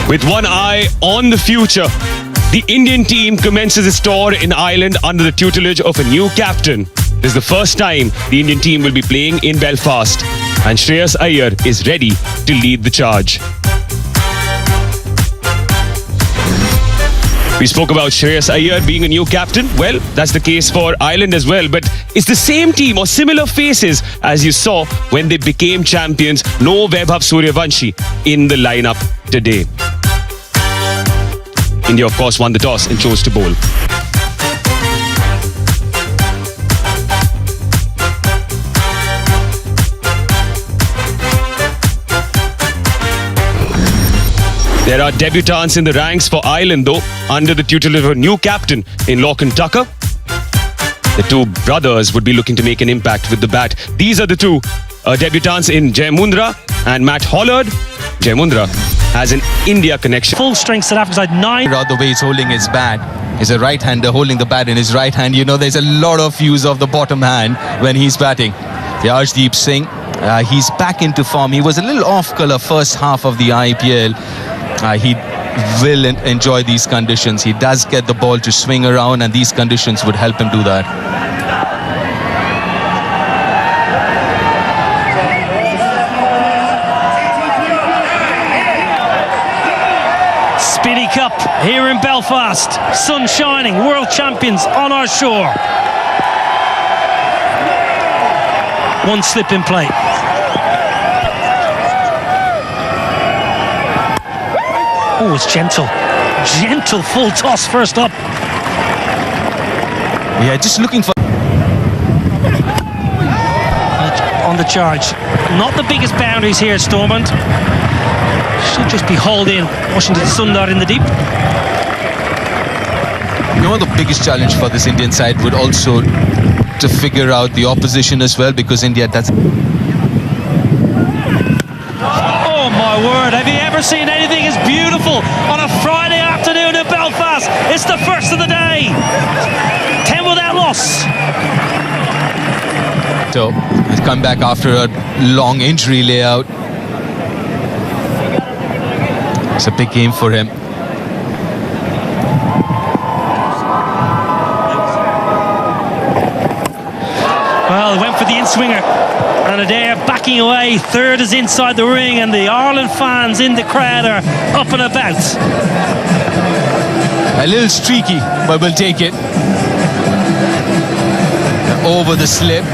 With one eye on the future, the Indian team commences its tour in Ireland under the tutelage of a new captain. This is the first time the Indian team will be playing in Belfast, and Shreyas Iyer is ready to lead the charge. We spoke about Shreyas Iyer being a new captain. Well, that's the case for Ireland as well. But it's the same team or similar faces as you saw when they became champions. No Vaibhav Suryavanshi in the lineup today. India, of course, won the toss and chose to bowl. There are debutants in the ranks for Ireland, though, under the tutelage of a new captain in Lorcan Tucker. The two brothers would be looking to make an impact with the bat. These are the two debutants in Jay Mundra and Matt Hollard. Jay Mundra has an India connection. Full strength South Africa side 9. The way he's holding his bat. He's a right-hander holding the bat in his right hand. You know, there's a lot of use of the bottom hand when he's batting. The Arshdeep Singh, he's back into form. He was a little off-colour first half of the IPL. He will enjoy these conditions. He does get the ball to swing around, and these conditions would help him do that. Speedy Cup here in Belfast. Sun shining, world champions on our shore. One slip in play. Oh, it's gentle. Gentle full toss first up. Yeah, just looking for... On the charge. Not the biggest boundaries here, Stormont. Should just be hauled in. Washington Sundar in the deep. You know, the biggest challenge for this Indian side would also to figure out the opposition as well, because India does... Oh my word, have you ever seen anything as beautiful on a Friday afternoon in Belfast? It's the first of the day. 10 without loss. So he's come back after a long injury layout. It's a big game for him. Well, he went for the in-swinger. And Adair backing away. Third is inside the ring, and the Ireland fans in the crowd are up and about. A little streaky, but we'll take it. Over the slip.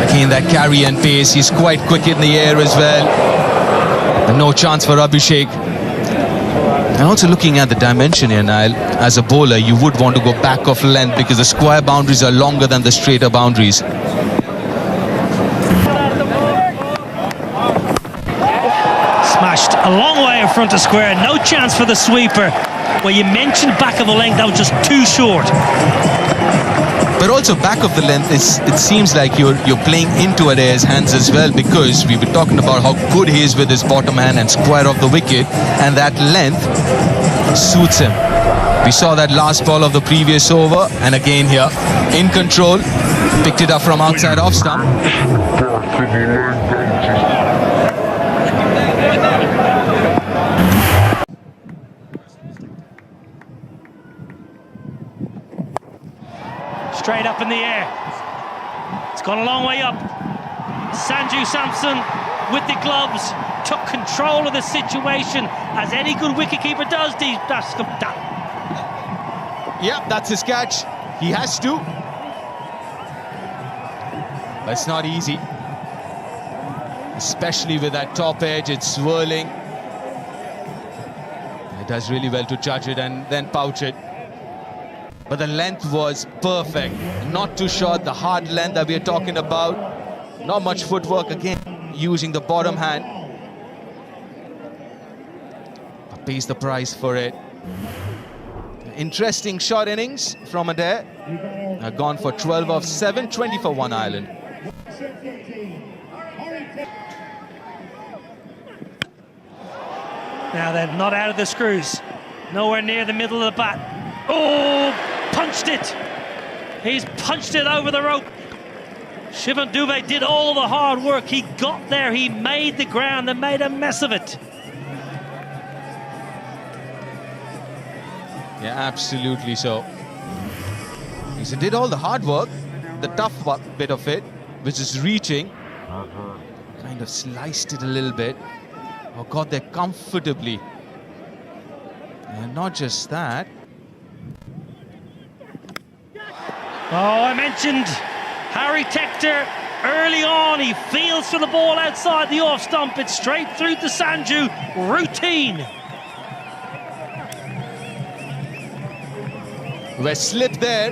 Again, that carry and pace. He's quite quick in the air as well. And no chance for Abhishek. And also looking at the dimension here, Niall, as a bowler, you would want to go back of length because the square boundaries are longer than the straighter boundaries. Smashed a long way in front of square. No chance for the sweeper. Well, you mentioned back of the length, that was just too short. But also back of the length, it seems like you're playing into Adair's hands as well, because we were talking about how good he is with his bottom hand and square off the wicket, and that length suits him. We saw that last ball of the previous over, and again here, in control, picked it up from outside off stump. Straight up in the air. It's gone a long way up. Sanju Samson with the gloves took control of the situation, as any good wicketkeeper does. Yep, that's his catch. He has to. But it's not easy. Especially with that top edge, it's swirling. It does really well to judge it and then pouch it. But the length was perfect. Not too short, the hard length that we're talking about. Not much footwork again, using the bottom hand. But pays the price for it. Interesting short innings from Adair. Gone for 12 of 7, 20 for 1 Ireland. Now they're not out of the screws. Nowhere near the middle of the bat. Oh, punched it. He's punched it over the rope. Shivan Dubé did all the hard work. He got there, he made the ground and made a mess of it. Yeah, absolutely so. He did all the hard work, the tough bit of it, which is reaching. Kind of sliced it a little bit. Oh, got there comfortably. And not just that. Oh, I mentioned Harry Tector early on. He feels for the ball outside the off stump. It's straight through to Sanju. Routine. We're slipped there.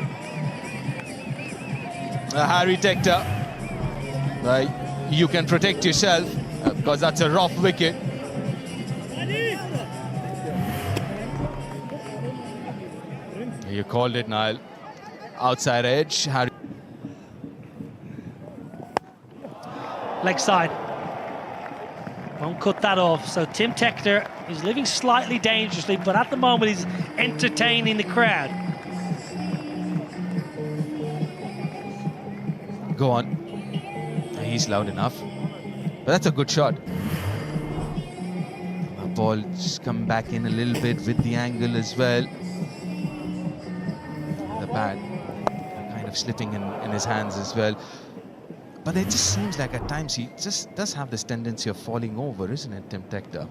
Harry Tector. You can protect yourself because that's a rough wicket. You called it, Niall. Outside edge. Harry. Leg side. Won't cut that off. So Tim Tector is living slightly dangerously, but at the moment he's entertaining the crowd. Go on. He's loud enough. But that's a good shot. The ball just come back in a little bit with the angle as well. The bat kind of slipping in his hands as well. But it just seems like at times he just does have this tendency of falling over, isn't it, Tim Tector?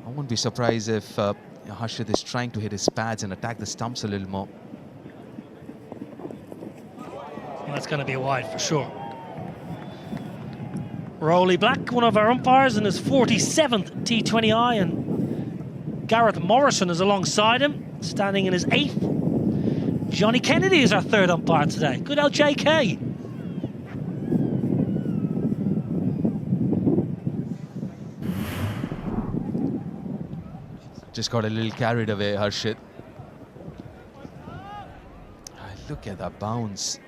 I wouldn't be surprised if Harshit is trying to hit his pads and attack the stumps a little more. Well, that's going to be a wide for sure. Rowley Black, one of our umpires, in his 47th T20I, and Gareth Morrison is alongside him, standing in his 8th. Johnny Kennedy is our 3rd umpire today. Good old JK. Just got a little carried away, Harshit. Look at that bounce.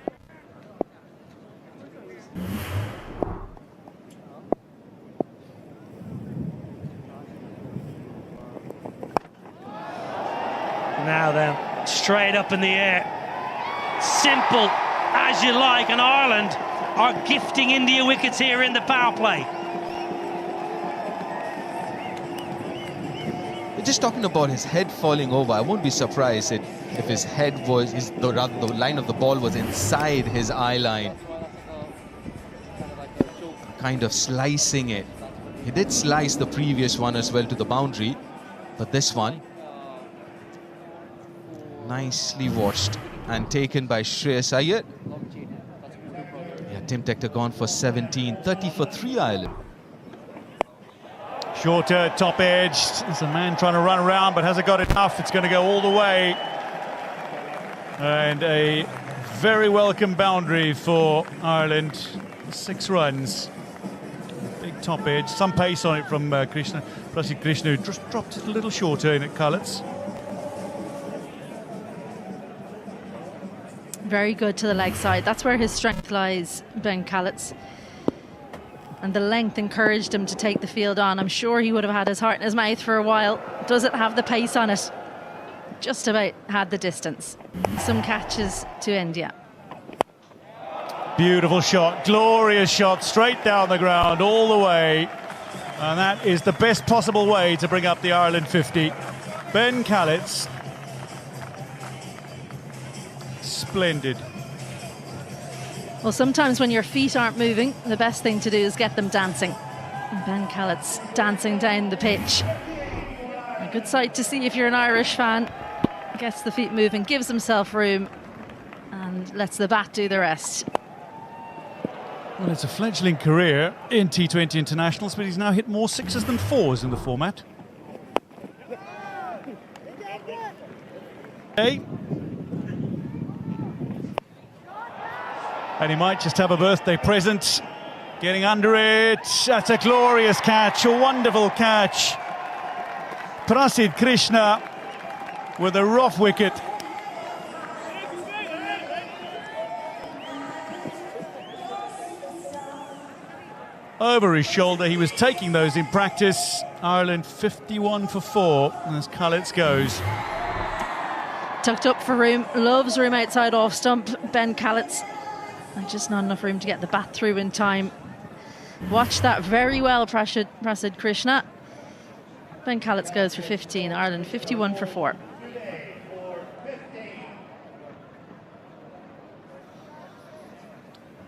Now then, straight up in the air. Simple as you like, and Ireland are gifting India wickets here in the power play. Just talking about his head falling over, I won't be surprised if his head was, the line of the ball was inside his eye line. Kind of slicing it. He did slice the previous one as well to the boundary, but this one, nicely watched and taken by Shreyas Iyer. Yeah, Tim Tector gone for 17, 30 for 3 Ireland. Shorter, top edge. There's a man trying to run around, but hasn't got enough. It's going to go all the way. And a very welcome boundary for Ireland. 6 runs. Big top edge. Some pace on it from Krishna. Prasid Krishna, who just dropped it a little shorter in at Cullets. Very good to the leg side. That's where his strength lies, Ben Callets. And the length encouraged him to take the field on. I'm sure he would have had his heart in his mouth for a while. Does it have the pace on it? Just about had the distance. Some catches to India. Beautiful shot, glorious shot, straight down the ground, all the way. And that is the best possible way to bring up the Ireland 50. Ben Callets. Splendid. Well, sometimes when your feet aren't moving, the best thing to do is get them dancing. And Ben Callets dancing down the pitch. A good sight to see if you're an Irish fan. Gets the feet moving, gives himself room, and lets the bat do the rest. Well, it's a fledgling career in T20 internationals, but he's now hit more 6s than 4s in the format. Okay. And he might just have a birthday present. Getting under it. That's a glorious catch, a wonderful catch. Prasid Krishna with a rough wicket. Over his shoulder, he was taking those in practice. Ireland 51 for 4 as Cullets goes. Tucked up for room, loves room outside off stump, Ben Callets. And just not enough room to get the bat through in time. Watch that very well, Prasid Krishna. Ben Callets goes for 15, Ireland 51 for 4.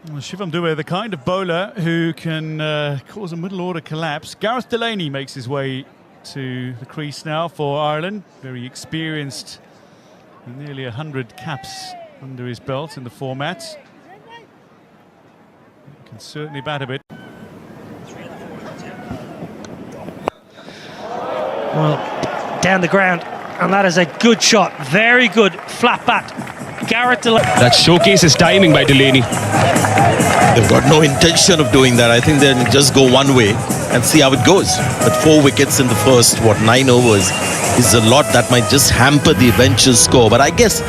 Well, Shivam Dube, the kind of bowler who can cause a middle order collapse. Gareth Delaney makes his way to the crease now for Ireland. Very experienced, nearly 100 caps under his belt in the format. Can certainly bat a bit. Well, down the ground, and that is a good shot. Very good flat bat. Gareth Delaney. That showcases timing by Delaney. They've got no intention of doing that. I think they'll just go one way and see how it goes. But 4 wickets in the first, 9 overs is a lot that might just hamper the eventual score. But I guess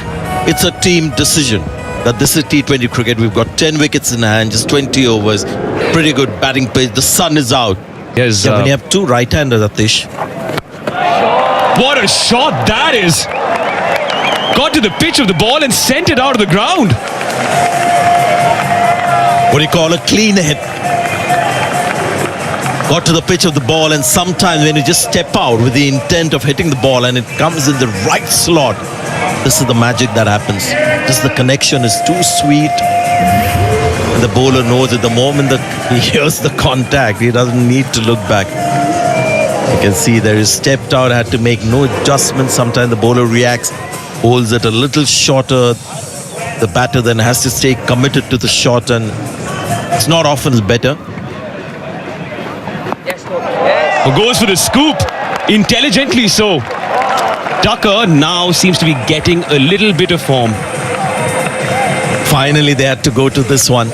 it's a team decision that this is T20 cricket. We've got 10 wickets in hand, just 20 overs. Pretty good batting pace. The sun is out. Yes, When you have two right-handers, Atish. what a shot that is! Got to the pitch of the ball and sent it out of the ground. What do you call a clean hit? Got to the pitch of the ball, and sometimes when you just step out with the intent of hitting the ball and it comes in the right slot, this is the magic that happens. Just the connection is too sweet. And the bowler knows at the moment that he hears the contact, he doesn't need to look back. You can see there is stepped out, had to make no adjustments. Sometimes the bowler reacts, holds it a little shorter. The batter then has to stay committed to the shot, and it's not often better. Goes for the scoop, intelligently so. Tucker now seems to be getting a little bit of form. Finally, they had to go to this one.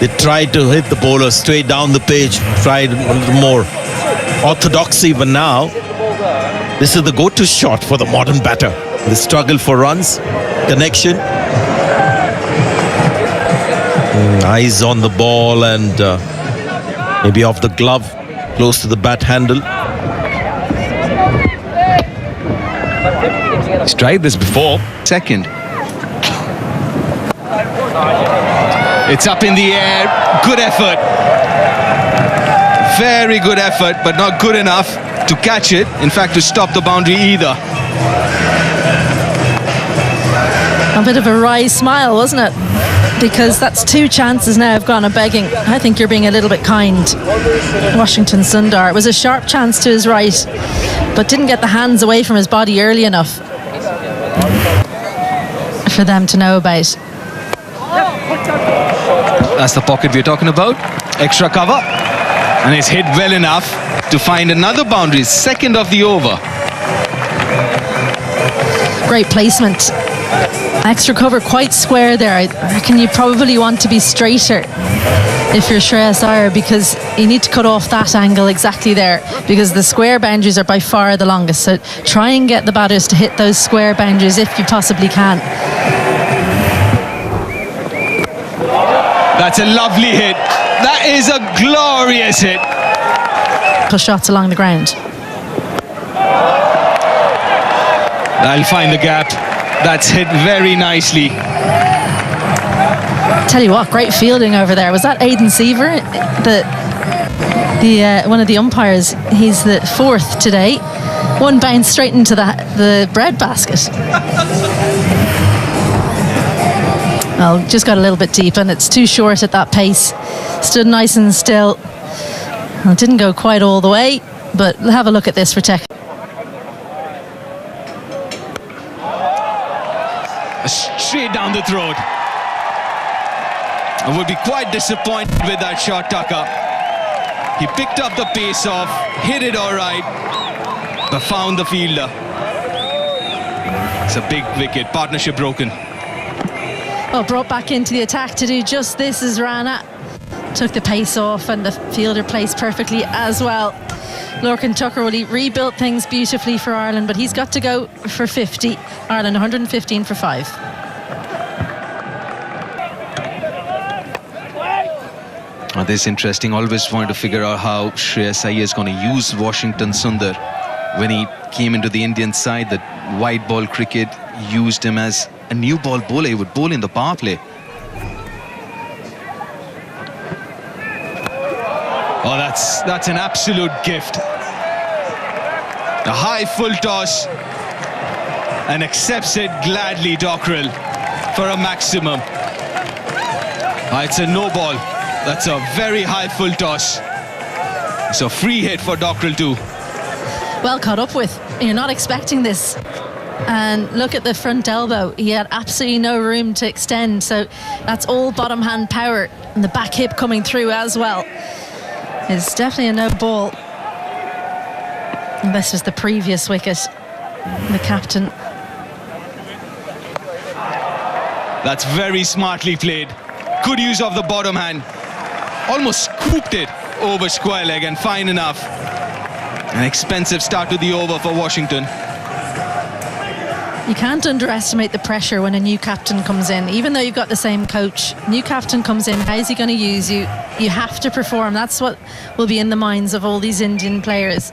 They tried to hit the bowler straight down the page, tried a little more orthodoxy, but now this is the go-to shot for the modern batter. The struggle for runs, connection. Eyes on the ball and maybe off the glove, close to the bat handle. He's tried this before. Second. It's up in the air. Good effort. Very good effort, but not good enough to catch it. In fact, to stop the boundary either. A bit of a wry smile, wasn't it? Because that's 2 chances now have gone a begging. I think you're being a little bit kind, Washington Sundar. It was a sharp chance to his right, but didn't get the hands away from his body early enough for them to know about. That's the pocket we're talking about. Extra cover. And it's hit well enough to find another boundary. Second of the over. Great placement. Extra cover quite square there. I reckon you probably want to be straighter if you're Shreyas Iyer, because you need to cut off that angle exactly there, because the square boundaries are by far the longest. So try and get the batters to hit those square boundaries if you possibly can. That's a lovely hit. That is a glorious hit. Shots along the ground. I'll find the gap. That's hit very nicely. Tell you what, great fielding over there. Was that Aidan Seaver, the one of the umpires? He's the 4th today. One bounced straight into the bread basket. Well, just got a little bit deep, and it's too short at that pace. Stood nice and still. Well, it didn't go quite all the way, but we'll have a look at this for tech. Straight down the throat. I would be quite disappointed with that shot, Tucker. He picked up the pace off, hit it all right, but found the fielder. It's a big wicket. Partnership broken. Well, brought back into the attack to do just this as Rana took the pace off, and the fielder placed perfectly as well. Lorcan Tucker, well, he rebuilt things beautifully for Ireland, but he's got to go for 50. Ireland 115 for 5. Oh, this is interesting. Always wanted to figure out how Shreyas Iyer is going to use Washington Sundar. When he came into the Indian side, the white ball cricket used him as a new ball bowler. He would bowl in the power play. Oh, that's an absolute gift. A high full toss, and accepts it gladly, Dockrell, for a maximum. It's a no ball. That's a very high full toss. It's a free hit for Dockrell too. Well caught up with. You're not expecting this. And look at the front elbow. He had absolutely no room to extend. So that's all bottom hand power. And the back hip coming through as well. It's definitely a no ball. And this was the previous wicket. The captain. That's very smartly played. Good use of the bottom hand. Almost scooped it over square leg and fine enough. An expensive start to the over for Washington. You can't underestimate the pressure when a new captain comes in. Even though you've got the same coach, new captain comes in, how's he going to use you? You have to perform. That's what will be in the minds of all these Indian players.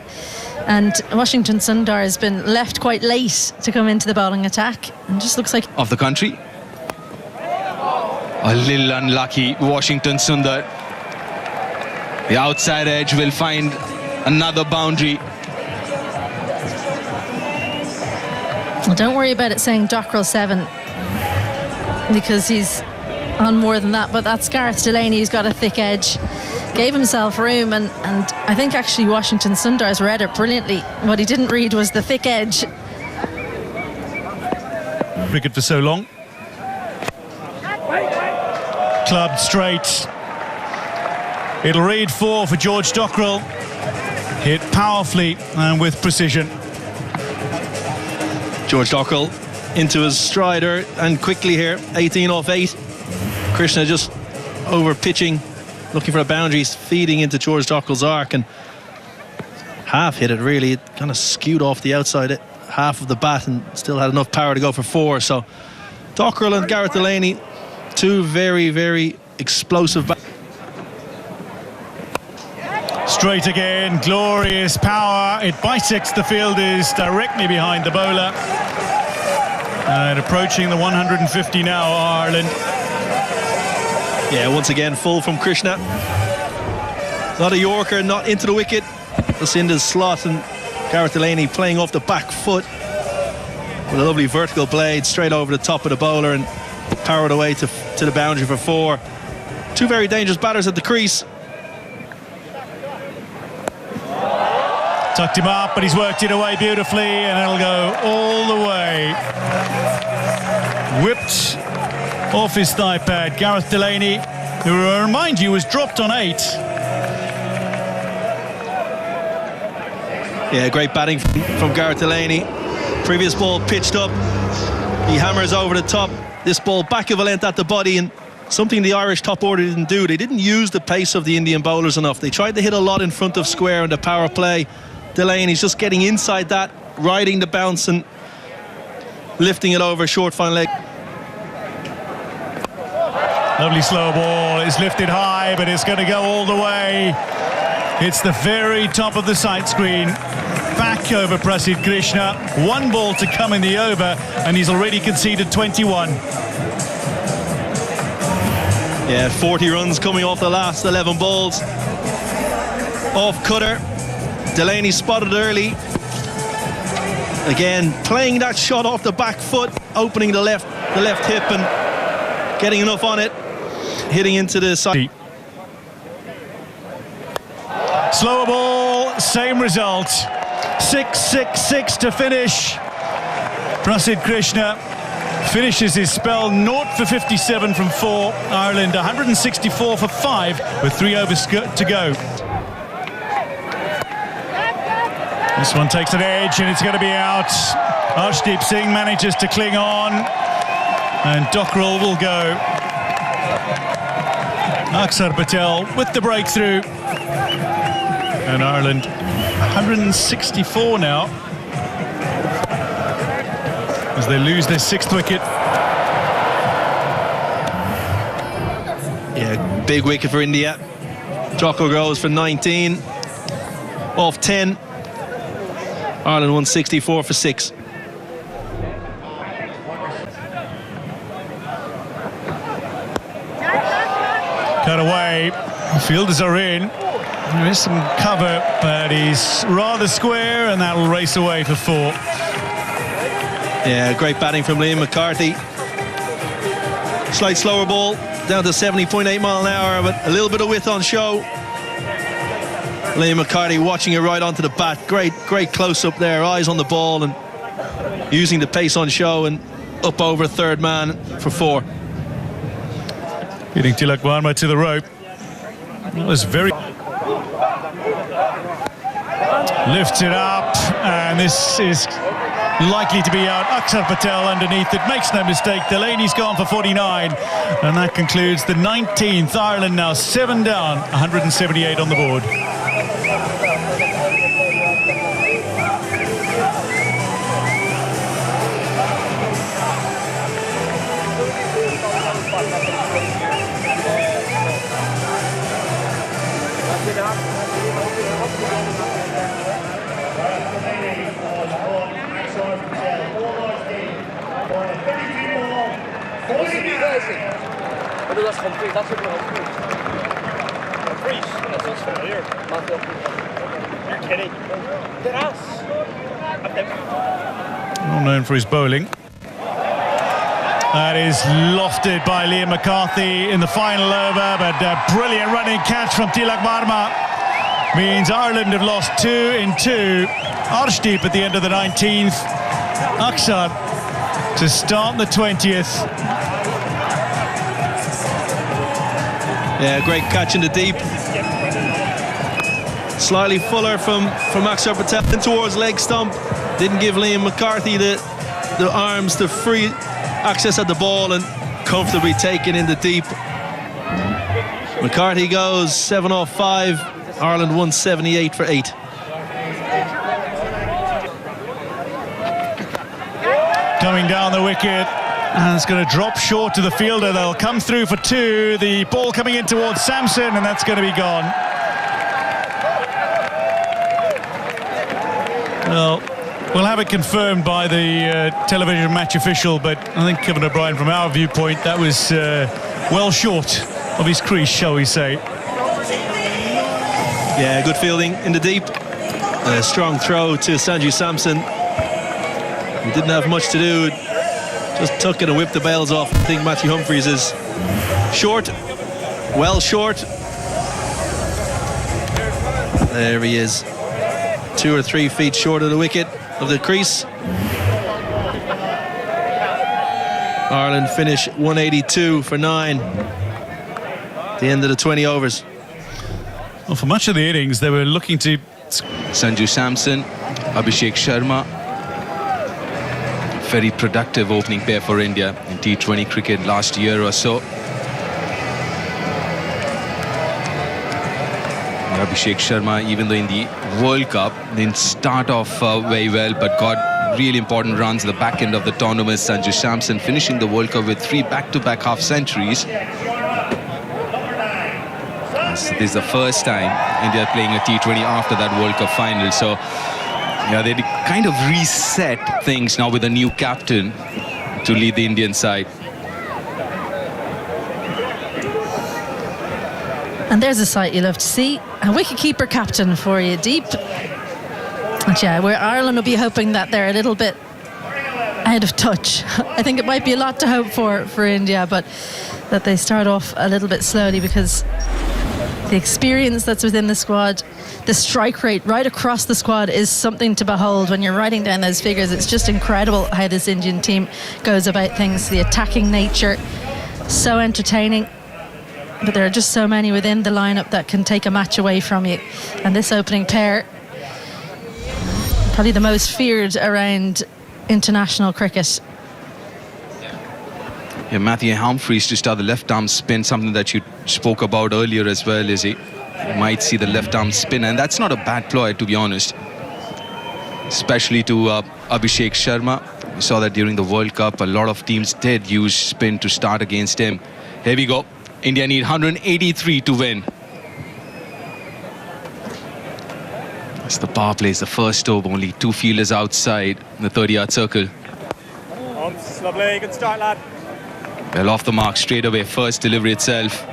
And Washington Sundar has been left quite late to come into the bowling attack. And just looks like... Of the country. A little unlucky, Washington Sundar. The outside edge will find another boundary. Well, don't worry about it saying Dockrell 7, because he's on more than that. But that's Gareth Delaney, who's got a thick edge. Gave himself room, and I think actually Washington Sundar's read it brilliantly. What he didn't read was the thick edge. Cricket for so long. Clubbed straight. It'll read 4 for George Dockrell. Hit powerfully and with precision. George Dockrell into his strider and quickly here, 18 off 8. Krishna just over pitching, looking for a boundary, feeding into George Dockrell's arc and half hit it really. It kind of skewed off the outside half of the bat and still had enough power to go for 4. So Dockrell and Gareth Delaney, two very, very explosive bats. Straight again, glorious power. It bisects the fielders directly behind the bowler. And approaching the 150 now, Ireland. Yeah, once again, full from Krishna. Not a Yorker, not into the wicket. Just into the slot, and Gareth Delaney playing off the back foot with a lovely vertical blade straight over the top of the bowler and powered away to the boundary for 4. Two very dangerous batters at the crease. Tucked him up, but he's worked it away beautifully, and it'll go all the way. Whipped off his thigh pad. Gareth Delaney, who, I remind you, was dropped on 8. Yeah, great batting from Gareth Delaney. Previous ball pitched up. He hammers over the top. This ball back of a length at the body, and something the Irish top order didn't do. They didn't use the pace of the Indian bowlers enough. They tried to hit a lot in front of square in the power play. Delaney's just getting inside that, riding the bounce and lifting it over short fine leg. Lovely slow ball. It's lifted high, but it's going to go all the way. It's the very top of the sight screen. Back over Prasidh Krishna. 1 ball to come in the over, and he's already conceded 21. Yeah, 40 runs coming off the last 11 balls. Off cutter. Delaney spotted early. Again, playing that shot off the back foot, opening the left hip and getting enough on it, hitting into the side. Slower ball, same result. 6-6-6 to finish. Prasidh Krishna finishes his spell 0 for 57 from 4. Ireland 164 for 5 with 3 overs to go. This one takes an edge and it's going to be out. Arshdeep Singh manages to cling on, and Dockrell will go. Aksar Patel with the breakthrough. And Ireland 164 now as they lose their 6th wicket. Yeah, big wicket for India. Dockrell goes for 19 off 10. Ireland 164 for 6. Cut away. The fielders are in. There is some cover, but he's rather square, and that will race away for 4. Yeah, great batting from Liam McCarthy. Slight slower ball. down to 70.8 mile an hour, but a little bit of width on show. Liam McCarthy watching it right onto the bat. Great close up there, eyes on the ball and using the pace on show and up over third man for 4. Getting Tilak Varma to the rope. That was very... Lifts it up, and this is likely to be out. Akshar Patel underneath it, makes no mistake. Delaney's gone for 49, and that concludes the 19th. Ireland now 7 down, 178 on the board. You're kidding. Well known for his bowling. That is lofted by Liam McCarthy in the final over, but a brilliant running catch from Tilak Varma means Ireland have lost 2 in 2. Arshdeep at the end of the 19th. Akshar to start the 20th. Yeah, great catch in the deep. Slightly fuller from Akshar Patel in towards leg stump. Didn't give Liam McCarthy the arms to free access at the ball and comfortably taken in the deep. McCarthy goes 7 off 5. Ireland 178 for 8. Coming down the wicket, and it's going to drop short to the fielder. They'll come through for 2. The ball coming in towards Sampson, and that's going to be gone. Well, we'll have it confirmed by the television match official, but I think Kevin O'Brien, from our viewpoint, that was well short of his crease, shall we say. Yeah, good fielding in the deep. A strong throw to Sanju Sampson. He didn't have much to do. Just took it and whipped the bails off. I think Matthew Humphries is short. Well short. There he is. 2 or 3 feet short of the wicket, of the crease. Ireland finish 182 for 9. The end of the 20 overs. Well, for much of the innings, they were looking to... Sanju Sampson, Abhishek Sharma. Very productive opening pair for India in T20 cricket last year or so. Abhishek Sharma, even though in the World Cup didn't start off very well, but got really important runs at the back end of the tournament. Sanju Sampson finishing the World Cup with 3 back-to-back half-centuries. So this is the first time India are playing a T20 after that World Cup final. So yeah, they kind of reset things now with a new captain to lead the Indian side. And there's a sight you love to see. A wicketkeeper captain for you, Deep. And yeah, where Ireland will be hoping that they're a little bit out of touch. I think it might be a lot to hope for India, but that they start off a little bit slowly, because the experience that's within the squad, the strike rate right across the squad is something to behold. When you're writing down those figures, it's just incredible how this Indian team goes about things. The attacking nature, so entertaining. But there are just so many within the lineup that can take a match away from you. And this opening pair, probably the most feared around international cricket. Yeah, Matthew Humphries to start the left arm spin, something that you spoke about earlier as well, Izzy. You might see the left arm spin, and that's not a bad ploy, to be honest. Especially to Abhishek Sharma. We saw that during the World Cup, a lot of teams did use spin to start against him. Here we go. India need 183 to win. As the power plays the first over, only 2 fielders outside the 30-yard circle. Lovely, good start, lad. Well, off the mark straight away, first delivery itself.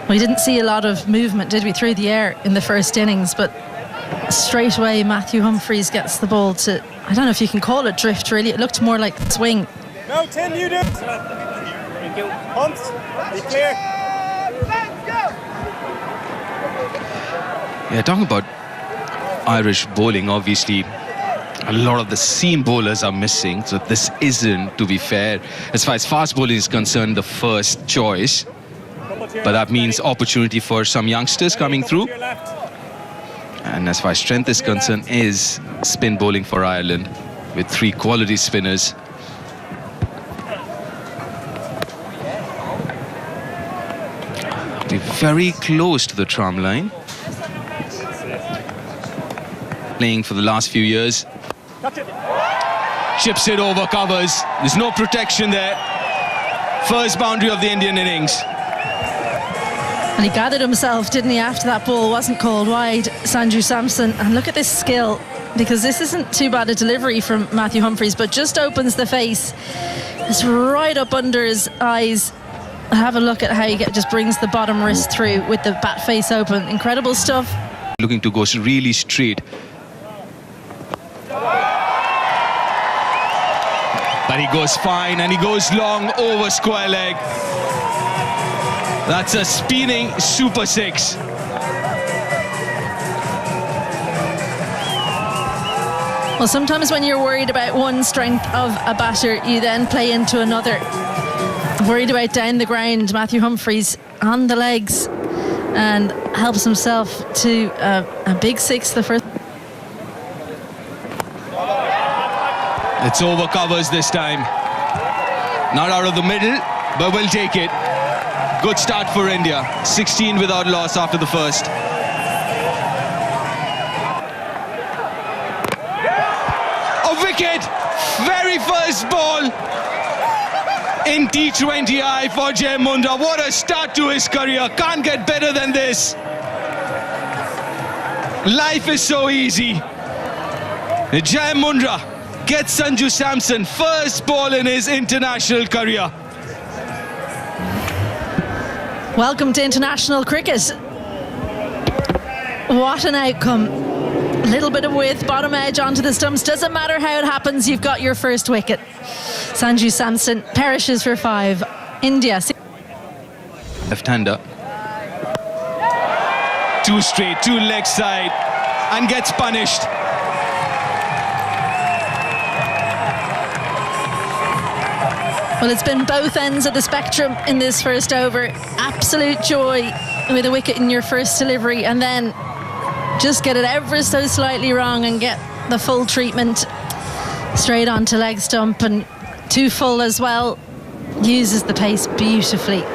We didn't see a lot of movement, did we, through the air in the first innings, but straight away Matthew Humphries gets the ball to, I don't know if you can call it drift, really. It looked more like swing. No, Tim, you do. you. Humps, be clear. Yeah, talking about Irish bowling, obviously a lot of the seam bowlers are missing, so this isn't, to be fair, as far as fast bowling is concerned, the first choice. But that means opportunity for some youngsters coming through. And as far as strength is concerned, is spin bowling for Ireland with 3 quality spinners. Be very close to the tram line. Playing for the last few years. Chips it over covers. There's no protection there. First boundary of the Indian innings. And he gathered himself, didn't he, after that ball wasn't called wide, Sanju Samson. And look at this skill, because this isn't too bad a delivery from Matthew Humphries, but just opens the face. It's right up under his eyes. Have a look at how he just brings the bottom wrist through with the bat face open. Incredible stuff. Looking to go really straight. But he goes fine, and he goes long over square leg. That's a spinning super 6. Well, sometimes when you're worried about one strength of a batter, you then play into another. Worried about down the ground, Matthew Humphries on the legs and helps himself to a big 6 the first. It's over covers this time. Not out of the middle, but we'll take it. Good start for India. 16 without loss after the first. A wicket! Very first ball in T20I for Jai Mundra. What a start to his career. Can't get better than this. Life is so easy. Jai Mundra gets Sanju Samson first ball in his international career. Welcome to international cricket. What an outcome. A little bit of width, bottom edge onto the stumps. Doesn't matter how it happens, you've got your first wicket. Sanju Samson perishes for 5. India. Left-hander. 2 straight, 2 leg side, and gets punished. Well, it's been both ends of the spectrum in this first over. Absolute joy with a wicket in your first delivery, and then just get it ever so slightly wrong and get the full treatment straight onto leg stump, and too full as well. Uses the pace beautifully.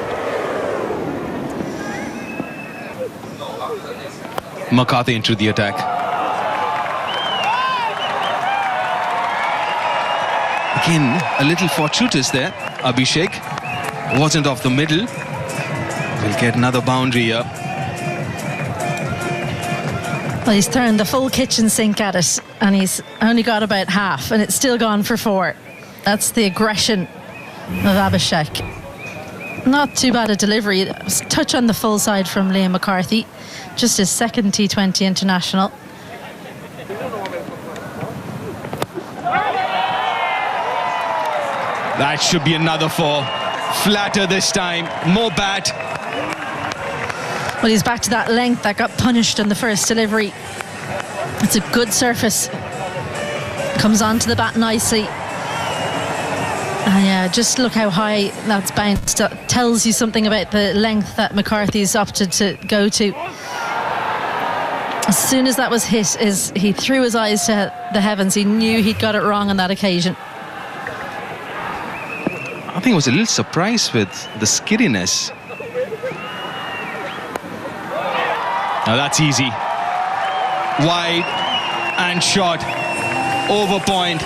McCarthy into the attack. Again, a little fortuitous there. Abhishek wasn't off the middle. We'll get another boundary here. Well, he's turned the full kitchen sink at it, and he's only got about half, and it's still gone for 4. That's the aggression of Abhishek. Not too bad a delivery. Touch on the full side from Liam McCarthy. Just his second T20 international. That should be another 4. Flatter this time, more bat. Well, he's back to that length that got punished in the first delivery. It's a good surface. Comes onto the bat nicely. And yeah, just look how high that's bounced. That tells you something about the length that McCarthy's opted to go to. As soon as that was hit, he threw his eyes to the heavens. He knew he'd got it wrong on that occasion. I think I was a little surprised with the skiddiness. Now that's easy. Wide and short. Over point.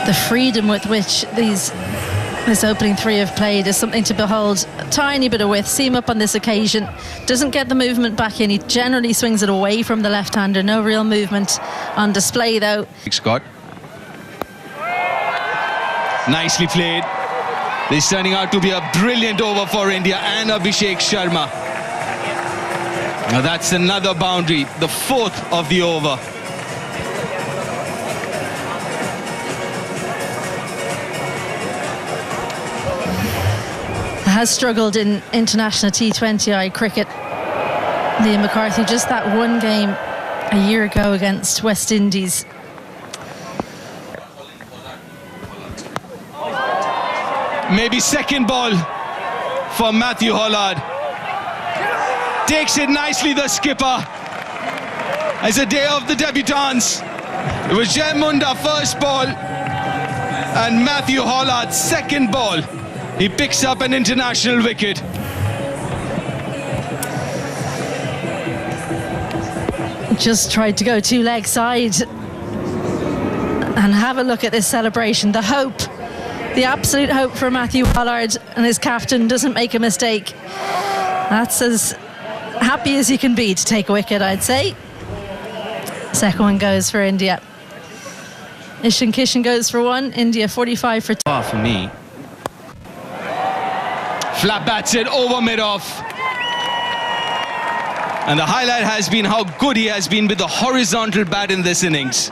The freedom with which this opening 3 have played is something to behold. A tiny bit of width, seam up on this occasion. Doesn't get the movement back in. He generally swings it away from the left-hander. No real movement on display though. Scott. Nicely played. This is turning out to be a brilliant over for India and Abhishek Sharma. Now that's another boundary, the 4th of the over. has struggled in international T20I cricket. Liam McCarthy, just that one game a year ago against West Indies. Maybe second ball for Matthew Hollard. Takes it nicely, the skipper. It's a day of the debutants. It was Jai Munda first ball and Matthew Hollard second ball. He picks up an international wicket. Just tried to go two leg side. And have a look at this celebration. The hope, the absolute hope for Matthew Hollard, and his captain doesn't make a mistake. That's as happy as you can be to take a wicket, I'd say. Second one goes for India. Ishan Kishan goes for one. India 45 for 2. For me. Flat bats it over mid-off. And the highlight has been how good he has been with the horizontal bat in this innings.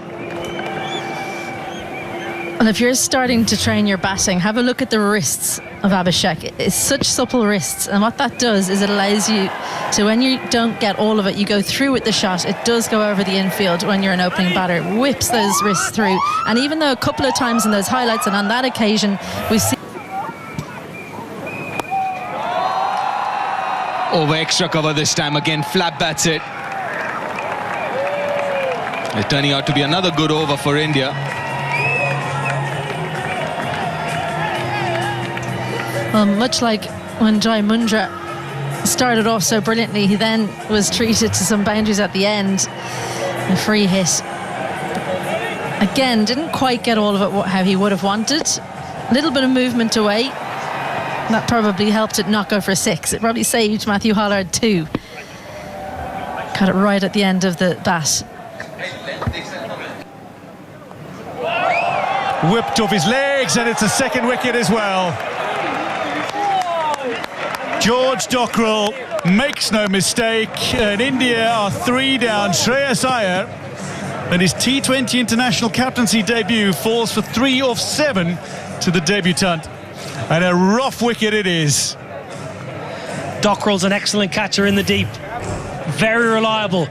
Well, if you're starting to train your batting, have a look at the wrists of Abhishek. It's such supple wrists, and what that does is it allows you to, when you don't get all of it, you go through with the shot. It does go over the infield when you're an opening batter. It whips those wrists through. And even though a couple of times in those highlights and on that occasion, we've seen over extra cover this time, again flat bats it. It's turning out to be another good over for India. Well, much like when Jai Mundra started off so brilliantly, he then was treated to some boundaries at the end. A free hit. Again, didn't quite get all of it how he would have wanted. A little bit of movement away. That probably helped it not go for 6. It probably saved Matthew Hollard 2. Got it right at the end of the bat. Whipped off his legs, and it's a second wicket as well. George Dockrell makes no mistake, and India are 3 down. Shreyas Iyer, and his T20 international captaincy debut, falls for 3 off 7 to the debutant. And a rough wicket it is. Dockrell's an excellent catcher in the deep. Very reliable.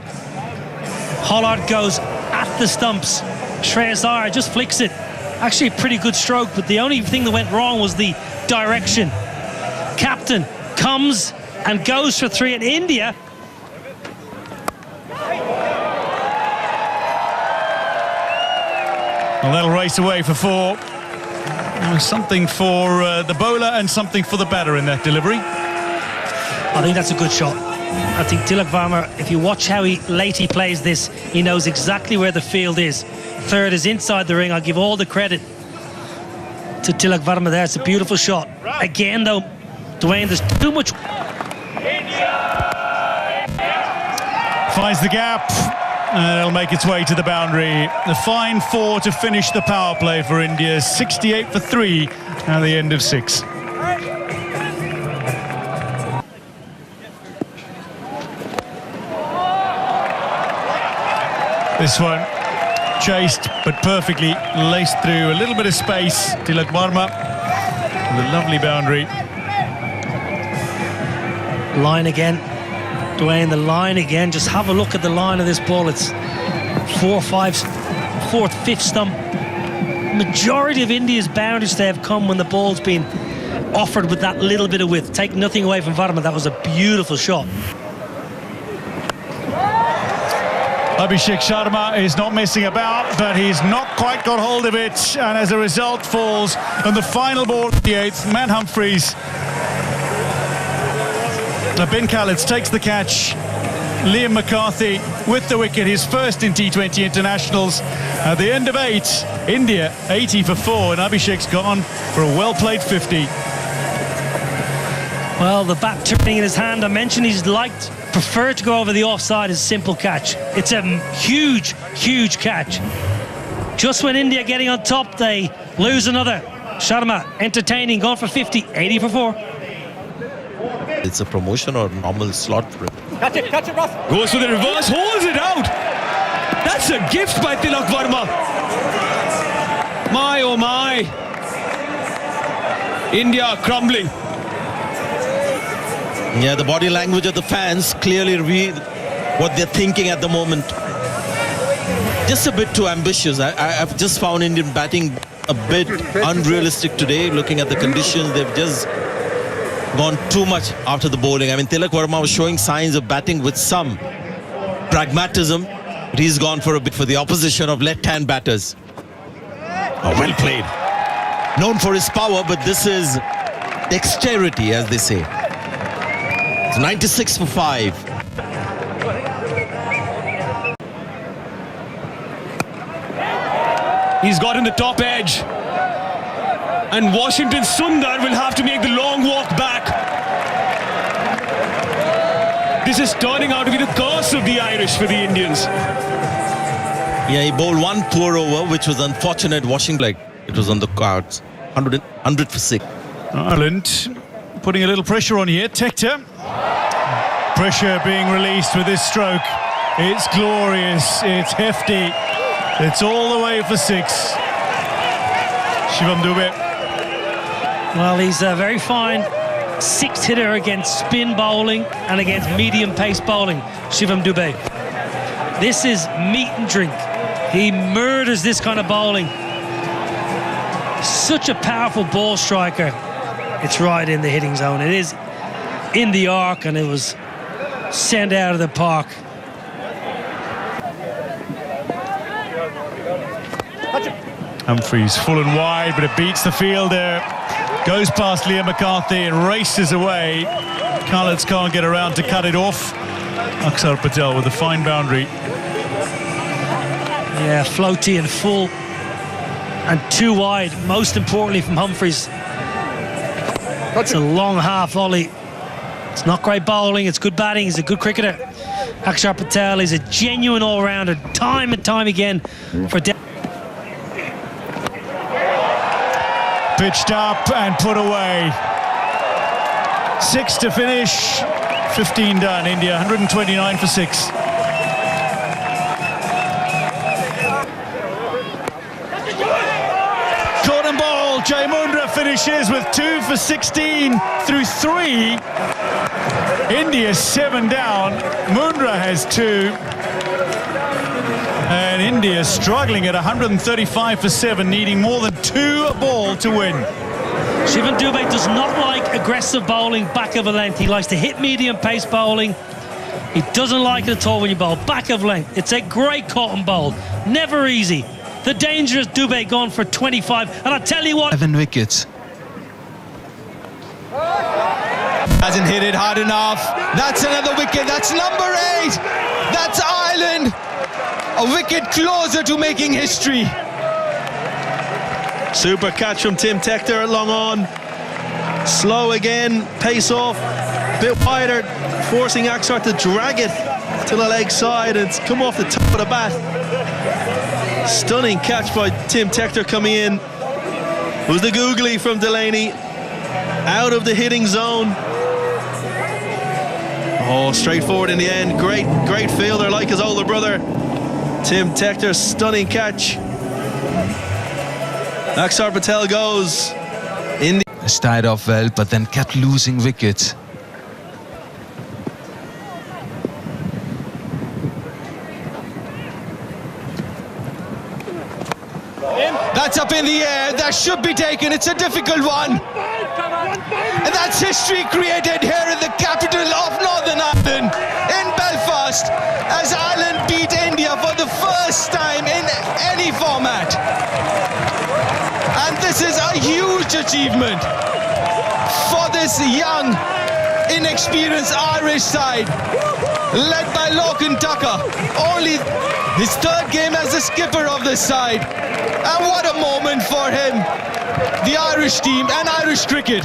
Hollard goes at the stumps. Shreyas Iyer just flicks it. Actually a pretty good stroke, but the only thing that went wrong was the direction. Captain comes and goes for 3 in India. Well, they'll race away for 4. Something for the bowler and something for the batter in that delivery. I think that's a good shot. I think Tilak Varma, if you watch how late he plays this, he knows exactly where the field is. Third is inside the ring. I'll give all the credit to Tilak Varma there. It's a beautiful shot. Again, though, Dwayne, there's too much. Finds the gap, and it'll make its way to the boundary. The fine 4 to finish the power play for India. 68 for 3 at the end of 6. This one chased but perfectly laced through a little bit of space. Tilak Varma with a lovely boundary. Line again. Dwayne, the line again. Just have a look at the line of this ball. It's 4, 5, 4th, 5th stump. Majority of India's boundaries they have come when the ball's been offered with that little bit of width. Take nothing away from Varma. That was a beautiful shot. Abhishek Sharma is not messing about, but he's not quite got hold of it, and as a result falls on the final ball of the 8th. Matt Humphreys. Ben Khaled takes the catch. Liam McCarthy with the wicket, his first in T20 internationals. At the end of 8, India 80 for 4, and Abhishek's gone for a well-played 50. Well, the bat turning in his hand, I mentioned he's preferred to go over the offside as a simple catch. It's a huge, huge catch. Just when India getting on top, they lose another. Sharma entertaining, gone for 50, 80 for 4. It's a promotion or normal slot for him. Catch it, Ross. Goes for the reverse, holds it out. That's a gift by Tilak Varma. My oh my. India crumbling. Yeah, the body language of the fans clearly reveal what they're thinking at the moment. Just a bit too ambitious. I've just found Indian batting a bit unrealistic today. Looking at the conditions, they've just gone too much after the bowling. I mean, Tilak Verma was showing signs of batting with some pragmatism, but he's gone for a bit for the opposition of left-hand batters. Oh, well played. Known for his power, but this is dexterity, as they say. It's 96 for 5. He's gotten the top edge. And Washington Sundar will have to make the long walk back. This is turning out to be the curse of the Irish for the Indians. Yeah, he bowled one poor over, which was unfortunate. Washington, it was on the cards. 100 for 6. Ireland putting a little pressure on here. Tector. Pressure being released with this stroke. It's glorious. It's hefty. It's all the way for 6. Shivam Dube. Well, he's a very fine 6th hitter against spin bowling and against medium pace bowling, Shivam Dube. This is meat and drink. He murders this kind of bowling. Such a powerful ball striker. It's right in the hitting zone. It is in the arc, and it was sent out of the park. Humphreys full and wide, but it beats the fielder. Goes past Liam McCarthy and races away. Khaleds can't get around to cut it off. Akshar Patel with a fine boundary. Yeah, floaty and full. And too wide, most importantly from Humphreys. It's a long half volley. It's not great bowling, it's good batting, he's a good cricketer. Akshar Patel is a genuine all-rounder, time and time again for Pitched up and put away. 6 to finish, 15 done. India 129 for 6. Caught and ball. Jai Mundra finishes with 2 for 16 through 3. India 7 down. Mundra has 2. And India struggling at 135 for 7, needing more than 2 a ball to win. Shivam Dube does not like aggressive bowling back of a length. He likes to hit medium pace bowling. He doesn't like it at all when you bowl back of length. It's a great cotton bowl. Never easy. The dangerous Dube gone for 25. And I tell you what, 7 wickets. Hasn't hit it hard enough. That's another wicket. That's number 8. That's Ireland. A wicket closer to making history. Super catch from Tim Tector at long on. Slow again, pace off, bit wider, forcing Akshar to drag it to the leg side. It's come off the top of the bat. Stunning catch by Tim Tector coming in. It was the googly from Delaney. Out of the hitting zone. Oh, straightforward in the end. Great fielder like his older brother. Tim Tector, stunning catch. Akshar Patel goes in. Started off well, but then kept losing wickets. That's up in the air. That should be taken. It's a difficult one. And that's history created here in the capital of Northern Ireland, in Belfast, as Ireland beat India for the first time in any format. And this is a huge achievement for this young, inexperienced Irish side, led by Lachlan Tucker. Only his 3rd game as the skipper of this side. And what a moment for him, the Irish team and Irish cricket.